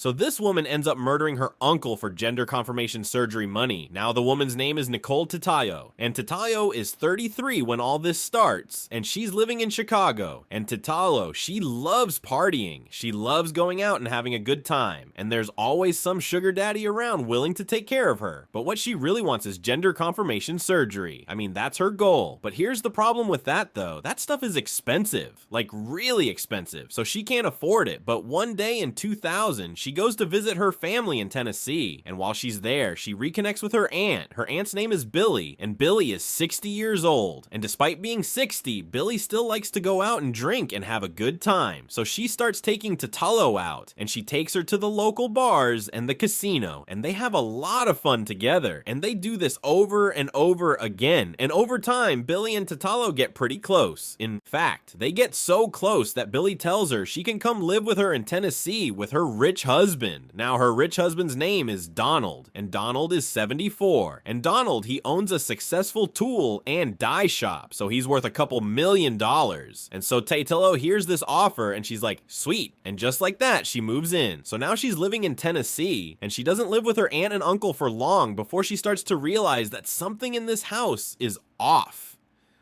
So this woman ends up murdering her uncle for gender confirmation surgery money. Now the woman's name is Nicole Titlow, and Titlow is 33 when all this starts, and she's living in Chicago. And Titlow, she loves partying. She loves going out and having a good time, and there's always some sugar daddy around willing to take care of her. But what she really wants is gender confirmation surgery. I mean, that's her goal. But here's the problem with that though. That stuff is expensive, like really expensive. So she can't afford it. But one day in 2000, she goes to visit her family in Tennessee. And while she's there, she reconnects with her aunt. Her aunt's name is Billy, and Billy is 60 years old. And despite being 60, Billy still likes to go out and drink and have a good time. So she starts taking Titlow out, and she takes her to the local bars and the casino, and they have a lot of fun together. And they do this over and over again. And over time, Billy and Titlow get pretty close. In fact, they get so close that Billy tells her she can come live with her in Tennessee with her rich husband. Now, her rich husband's name is Donald, and Donald is 74. And Donald, he owns a successful tool and dye shop, so he's worth a couple $1,000,000. And so Titlow hears this offer, and she's like, sweet. And just like that, she moves in. So now she's living in Tennessee, and she doesn't live with her aunt and uncle for long before she starts to realize that something in this house is off.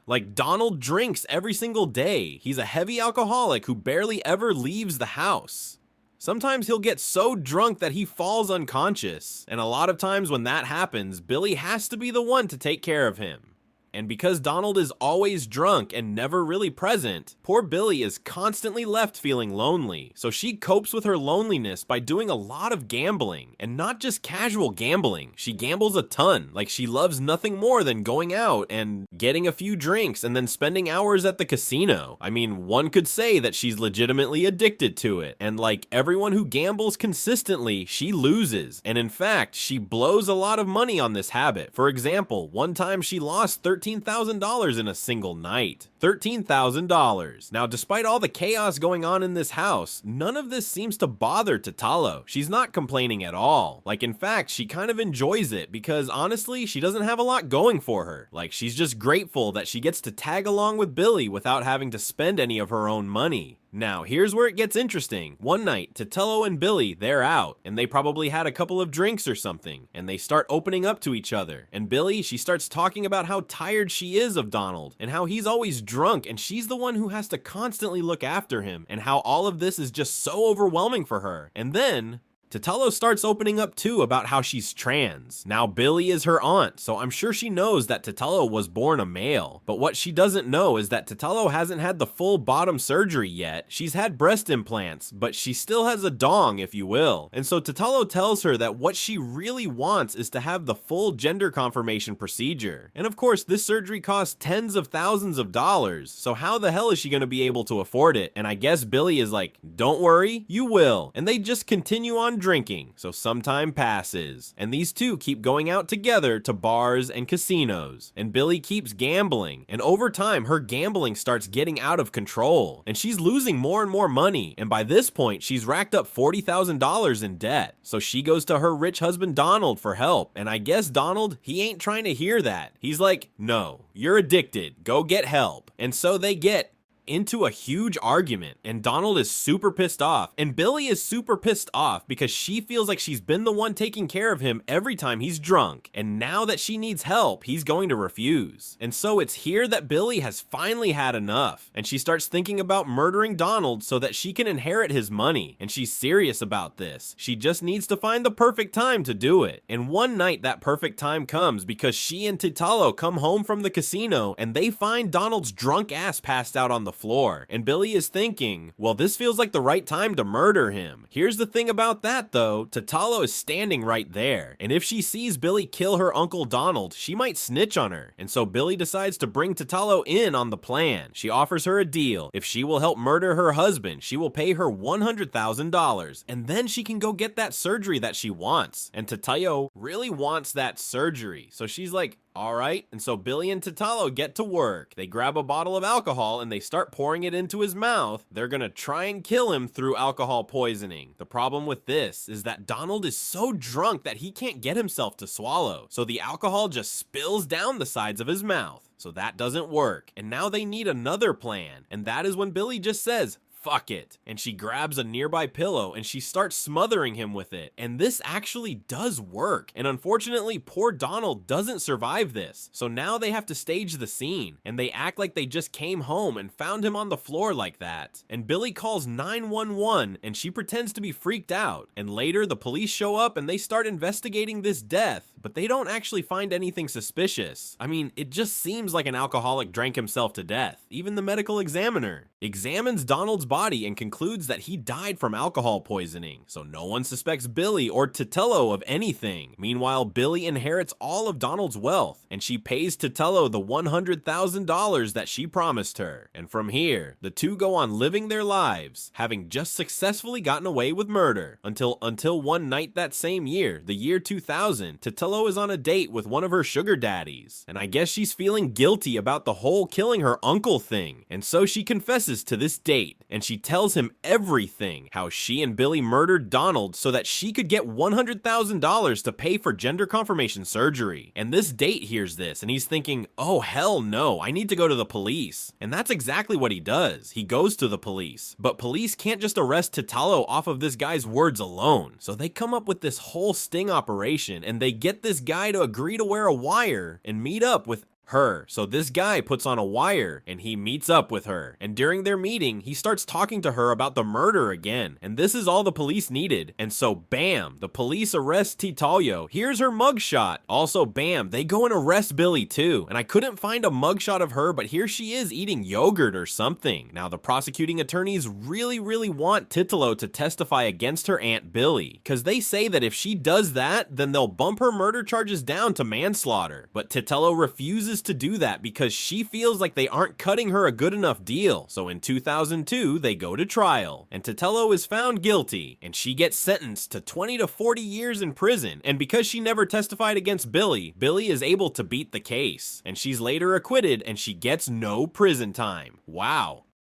Like, Donald drinks every single day. He's a heavy alcoholic who barely ever leaves the house. Sometimes he'll get so drunk that he falls unconscious, and a lot of times when that happens, Billy has to be the one to take care of him. And because Donald is always drunk and never really present, poor Billy is constantly left feeling lonely. So she copes with her loneliness by doing a lot of gambling, and not just casual gambling. She gambles a ton. Like, she loves nothing more than going out and getting a few drinks and then spending hours at the casino. I mean, one could say that she's legitimately addicted to it. And like everyone who gambles consistently, she loses. And in fact, she blows a lot of money on this habit. For example, one time she lost $13,000 in a single night. $13,000. Now, despite all the chaos going on in this house, none of this seems to bother Titlow. She's not complaining at all. Like, in fact, she kind of enjoys it because honestly, she doesn't have a lot going for her. Like, she's just grateful that she gets to tag along with Billy without having to spend any of her own money. Now, here's where it gets interesting. One night, Titlow and Billy, they're out, and they probably had a couple of drinks or something, and they start opening up to each other. And Billy, she starts talking about how tired she is of Donald, and how he's always drunk, and she's the one who has to constantly look after him, and how all of this is just so overwhelming for her. And then Titlow starts opening up too about how she's trans. Now, Billy is her aunt, so I'm sure she knows that Titlow was born a male. But what she doesn't know is that Titlow hasn't had the full bottom surgery yet. She's had breast implants, but she still has a dong, if you will. And so Titlow tells her that what she really wants is to have the full gender confirmation procedure. And of course, this surgery costs tens of thousands of dollars, so how the hell is she gonna be able to afford it? And I guess Billy is like, don't worry, you will. And they just continue on drinking, so some time passes, and these two keep going out together to bars and casinos, and Billy keeps gambling, and over time her gambling starts getting out of control, and she's losing more and more money, and by this point she's racked up $40,000 in debt. So she goes to her rich husband Donald for help, and I guess Donald, he ain't trying to hear that. He's like, no, you're addicted, go get help. And so they get into a huge argument, and Donald is super pissed off, and Billy is super pissed off because she feels like she's been the one taking care of him every time he's drunk, and now that she needs help, he's going to refuse. And so it's here that Billy has finally had enough, and she starts thinking about murdering Donald so that she can inherit his money, and she's serious about this. She just needs to find the perfect time to do it. And one night that perfect time comes because she and Titlow come home from the casino, and they find Donald's drunk ass passed out on the floor, and Billy is thinking, well, this feels like the right time to murder him. Here's the thing about that though, Titlow is standing right there, and if she sees Billy kill her uncle Donald, she might snitch on her, and so Billy decides to bring Titlow in on the plan. She offers her a deal. If she will help murder her husband, she will pay her $100,000, and then she can go get that surgery that she wants. And Titlow really wants that surgery, so she's like, all right, and so Billy and Titlow get to work. They grab a bottle of alcohol and they start pouring it into his mouth. They're gonna try and kill him through alcohol poisoning. The problem with this is that Donald is so drunk that he can't get himself to swallow, so the alcohol just spills down the sides of his mouth. So that doesn't work, and now they need another plan, and that is when Billy just says, fuck it. And she grabs a nearby pillow and she starts smothering him with it. And this actually does work. And unfortunately, poor Donald doesn't survive this. So now they have to stage the scene. And they act like they just came home and found him on the floor like that. And Billy calls 911 and she pretends to be freaked out. And later the police show up and they start investigating this death. But they don't actually find anything suspicious. I mean, it just seems like an alcoholic drank himself to death. Even the medical examiner examines Donald's body and concludes that he died from alcohol poisoning. So no one suspects Billy or Titlow of anything. Meanwhile, Billy inherits all of Donald's wealth, and she pays Titlow the $100,000 that she promised her. And from here, the two go on living their lives, having just successfully gotten away with murder. Until one night that same year, the year 2000, Titlow is on a date with one of her sugar daddies. And I guess she's feeling guilty about the whole killing her uncle thing. And so she confesses to this date, and she tells him everything, how she and Billy murdered Donald so that she could get $100,000 to pay for gender confirmation surgery. And this date hears this, and he's thinking, oh hell no, I need to go to the police. And that's exactly what he does. He goes to the police. But police can't just arrest Titlow off of this guy's words alone. So they come up with this whole sting operation, and they get this guy to agree to wear a wire and meet up with her. So this guy puts on a wire and he meets up with her. And during their meeting, he starts talking to her about the murder again. And this is all the police needed. And so bam, the police arrest Titlow. Here's her mugshot. Also bam, they go and arrest Billy too. And I couldn't find a mugshot of her, but here she is eating yogurt or something. Now the prosecuting attorneys really want Titlow to testify against her aunt Billy, because they say that if she does that, then they'll bump her murder charges down to manslaughter. But Titlow refuses to do that because she feels like they aren't cutting her a good enough deal. So in 2002, they go to trial, and Titlow is found guilty, and she gets sentenced to 20 to 40 years in prison. And because she never testified against Billy, Billy is able to beat the case, and she's later acquitted and she gets no prison time. Wow.